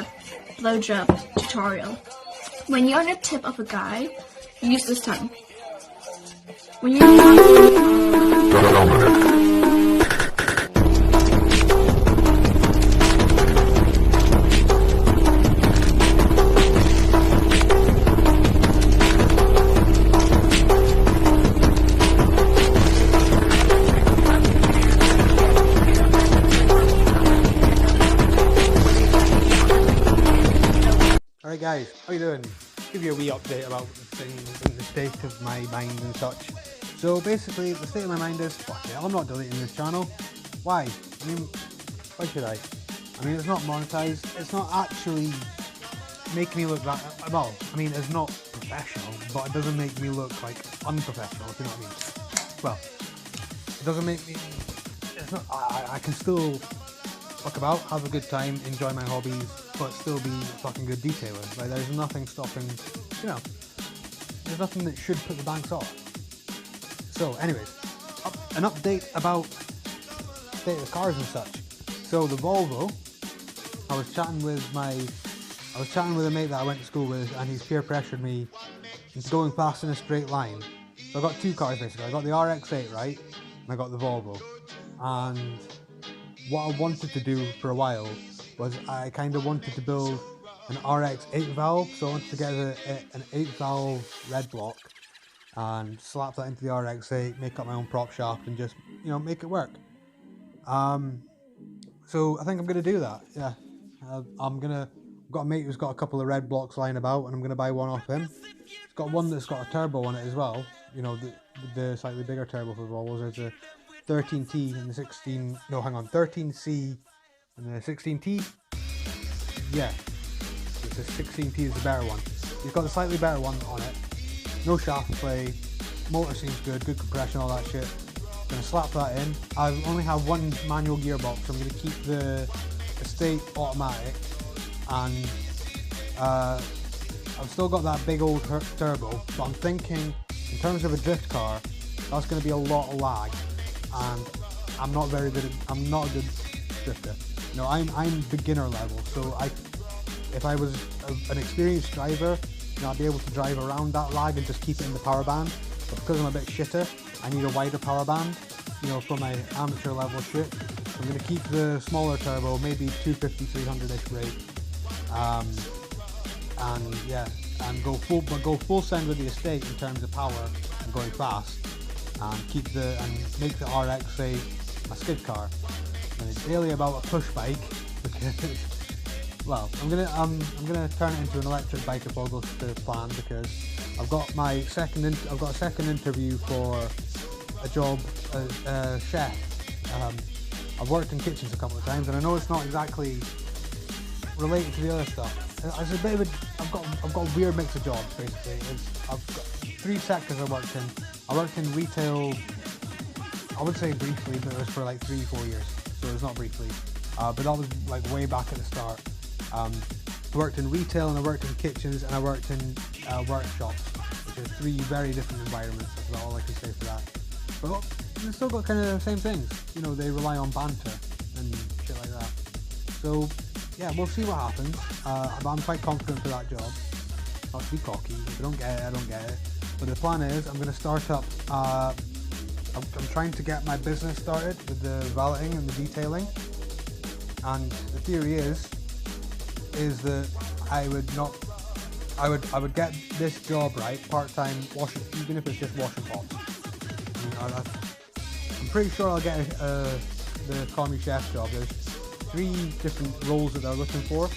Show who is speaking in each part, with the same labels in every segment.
Speaker 1: blowjob tutorial. When you're on the tip of a guy, use this tongue. When
Speaker 2: Alright guys, how you doing? Give you a wee update about things and the state of my mind and such. So basically, the state of my mind is, fuck it, I'm not deleting this channel. Why? I mean, why should I? I mean, it's not monetized, it's not actually making me look that, well, I mean, it's not professional, but it doesn't make me look like unprofessional, if you know what I mean. Well, it doesn't make me, it's not, I can still fuck about, have a good time, enjoy my hobbies, but still be a fucking good detailer. Like, there's nothing stopping, you know, there's nothing that should put the banks off. So, anyways, an update about state of cars and such. So the Volvo, I was chatting with a mate that I went to school with, and he's peer pressured me into going fast in a straight line. So I got two cars basically. I got the RX-8, right, and I got the Volvo. And what I wanted to do for a while was I kind of wanted to build an RX 8 valve, so I wanted to get an 8 valve red block and slap that into the RX 8, make up my own prop shaft and just, you know, make it work. So I think I'm going to do that, yeah. I've got a mate who's got a couple of red blocks lying about, and I'm going to buy one off him. He's got one that's got a turbo on it as well, you know, the slightly bigger turbo for Volvos. There's a 13T and the 13C and the 16T, yeah, the 16T is the better one. He's got a slightly better one on it, no shaft play, motor seems good, good compression, all that shit. Gonna slap that in. I only have one manual gearbox, so I'm gonna keep the estate automatic, and I've still got that big old turbo, but I'm thinking in terms of a drift car, that's gonna be a lot of lag, and I'm not a good drifter. No, I'm beginner level, so if I was an experienced driver, you know, I'd be able to drive around that lag and just keep it in the power band. But because I'm a bit shitter, I need a wider power band, you know, for my amateur level shit. So I'm gonna keep the smaller turbo, maybe 250, 300-ish rate, and yeah, and go full send with the estate in terms of power and going fast, and make the RX a skid car. And it's really about a push bike, because, well, I'm gonna turn it into an electric bike if all goes to plan, because I've got a second interview for a job as a chef. I've worked in kitchens a couple of times, and I know it's not exactly related to the other stuff. It's a bit of I've got a weird mix of jobs basically. I've got 3 sectors I worked in. I worked in retail, I would say briefly, but it was for like 3-4 years. So it's not briefly, but that was like way back at the start. I worked in retail, and I worked in kitchens, and I worked in workshops, which are 3 very different environments. That's about all I can say for that. But they've still got kind of the same things, you know, they rely on banter and shit like that. So yeah, we'll see what happens. But I'm quite confident for that job. Not to be cocky, if I don't get it, I don't get it. But the plan is, I'm going to start up, I'm trying to get my business started with the valeting and the detailing, and the theory is that I would get this job, right, part-time washing, even if it's just washing pots. I'm pretty sure I'll get the commie chef job. There's 3 different roles that they're looking for,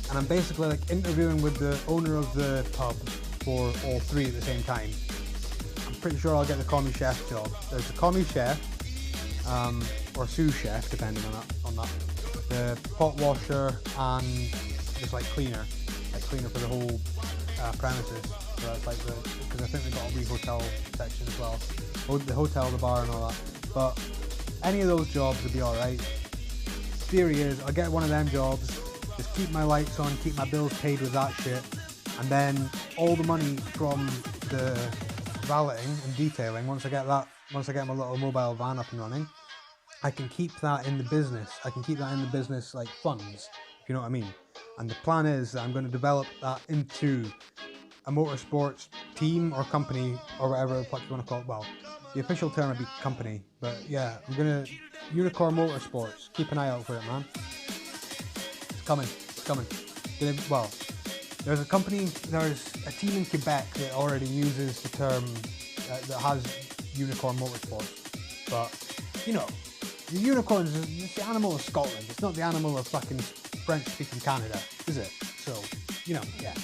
Speaker 2: and I'm basically like interviewing with the owner of the pub for all 3 at the same time. Pretty sure I'll get the commie chef job. There's the commie chef, or sous chef, depending on that. The pot washer and just like cleaner for the whole premises. So that's like because I think they've got a wee hotel section as well. The hotel, the bar, and all that. But any of those jobs would be all right. Theory is, I'll get one of them jobs, just keep my lights on, keep my bills paid with that shit, and then all the money from the valeting and detailing, once I get my little mobile van up and running, I can keep that in the business. I can keep that in the business like funds, if you know what I mean. And the plan is that I'm going to develop that into a motorsports team or company or whatever the fuck you want to call it. Well, the official term would be company, but yeah, I'm gonna Unicorn Motorsports. Keep an eye out for it, man. It's coming. It's coming. Well, there's a team in Quebec that already uses the term that has Unicorn Motorsports, but you know, the unicorn is the animal of Scotland. It's not the animal of fucking French-speaking Canada, is it? So, you know, yeah.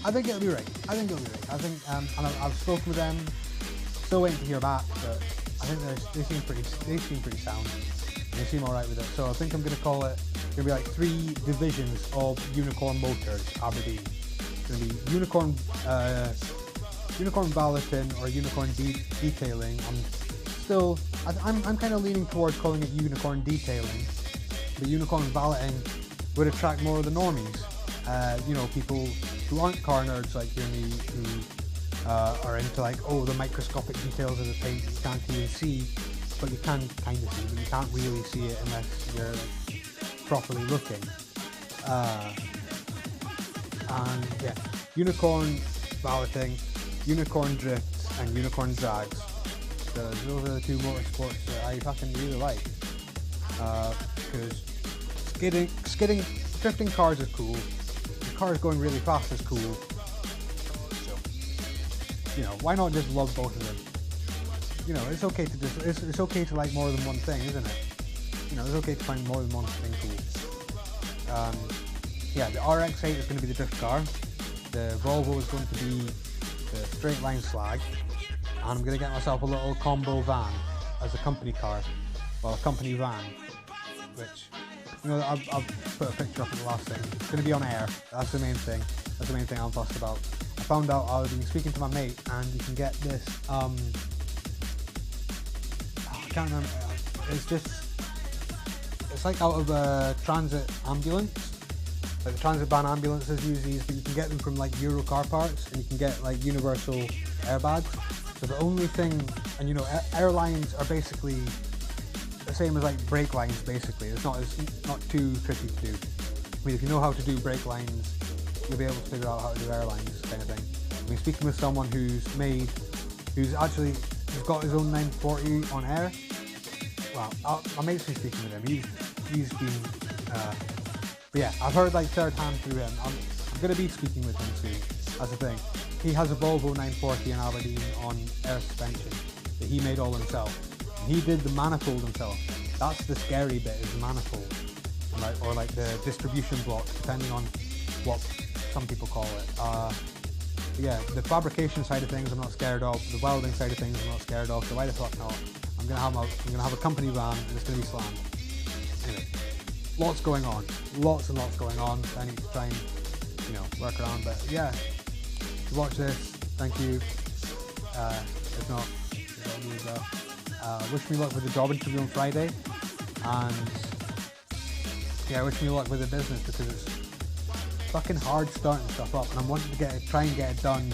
Speaker 2: I think it'll be right. I think, and I've spoken with them. Still waiting to hear back, but I think they seem pretty sound. They seem all right with it. So I think I'm gonna call it. Gonna be like 3 divisions of Unicorn Motors Aberdeen. It's gonna be Unicorn Balloting or Unicorn Detailing. I'm kind of leaning towards calling it Unicorn Detailing. The Unicorn Balloting would attract more of the normies. You know, people who aren't car nerds like you and me, who are into like, oh, the microscopic details of the paint you can't even see, but you can kind of see, but you can't really see it unless you're like, properly looking. And yeah, Unicorn Balloting, Unicorn Drifts, and Unicorn Drags. So those are the 2 motorsports that I fucking really like. Because drifting cars are cool. The cars going really fast is cool. So, you know, why not just love both of them? You know, it's okay to it's okay to like more than one thing, isn't it? You know, it's okay to find more than one thing cool. Yeah, the RX-8 is going to be the drift car. The Volvo is going to be the straight line slag. And I'm going to get myself a little combo van as a company car. Well, a company van. Which, you know, I've put a picture up in the last thing. It's going to be on air. That's the main thing. That's the main thing I'm fussed about. I found out I was speaking to my mate, and you can get this, I can't remember. It's like out of a transit ambulance. Like the transit van ambulances use these, but you can get them from like Euro car parts, and you can get like universal airbags. So the only thing, and you know, airlines are basically the same as like brake lines. Basically, it's not too tricky to do. I mean, if you know how to do brake lines, you'll be able to figure out how to do airlines, kind of thing. I mean, speaking with someone who's got his own 940 on air. Well, my mate's been speaking with him. He's been. But yeah, I've heard like third hand through him. I'm going to be speaking with him soon. That's the thing. He has a Volvo 940 in Aberdeen on air suspension that he made all himself. And he did the manifold himself. That's the scary bit, is the manifold. Or like the distribution block, depending on what some people call it. Yeah, the fabrication side of things I'm not scared of. The welding side of things I'm not scared of. So why the fuck not? I'm gonna have a company van, and it's gonna be slammed. Anyway. Lots going on, lots and lots going on. I need to try and, you know, work around. But yeah, if you watch this, thank you. If not, you go. Wish me luck with the job interview on Friday, and yeah, wish me luck with the business, because it's fucking hard starting stuff up, and I'm wanting to try and get it done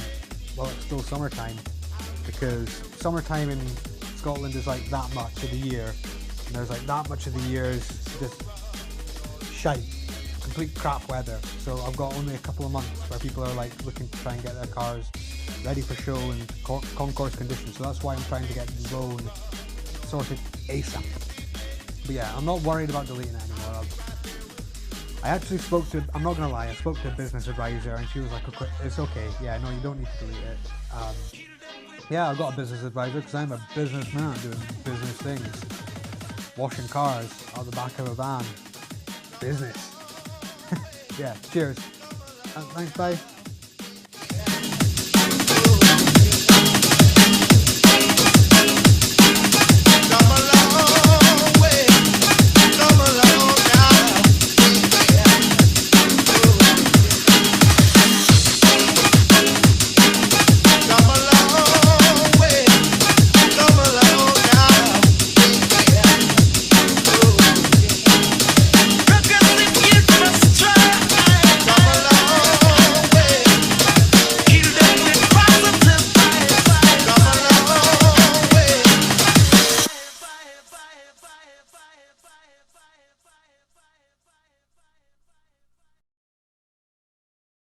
Speaker 2: while it's still summertime, because summertime in Scotland is like that much of the year, and there's like that much of the year is just shite, complete crap weather. So I've got only a couple of months where people are like looking to try and get their cars ready for show and concourse conditions. So that's why I'm trying to get the loan sorted ASAP. But yeah, I'm not worried about deleting it anymore. I actually I'm not gonna lie, I spoke to a business advisor, and she was like, it's okay, yeah, no, you don't need to delete it. Yeah, I've got a business advisor because I'm a businessman doing business things. Washing cars out the back of a van. Business. Yeah, cheers. Thanks, bye.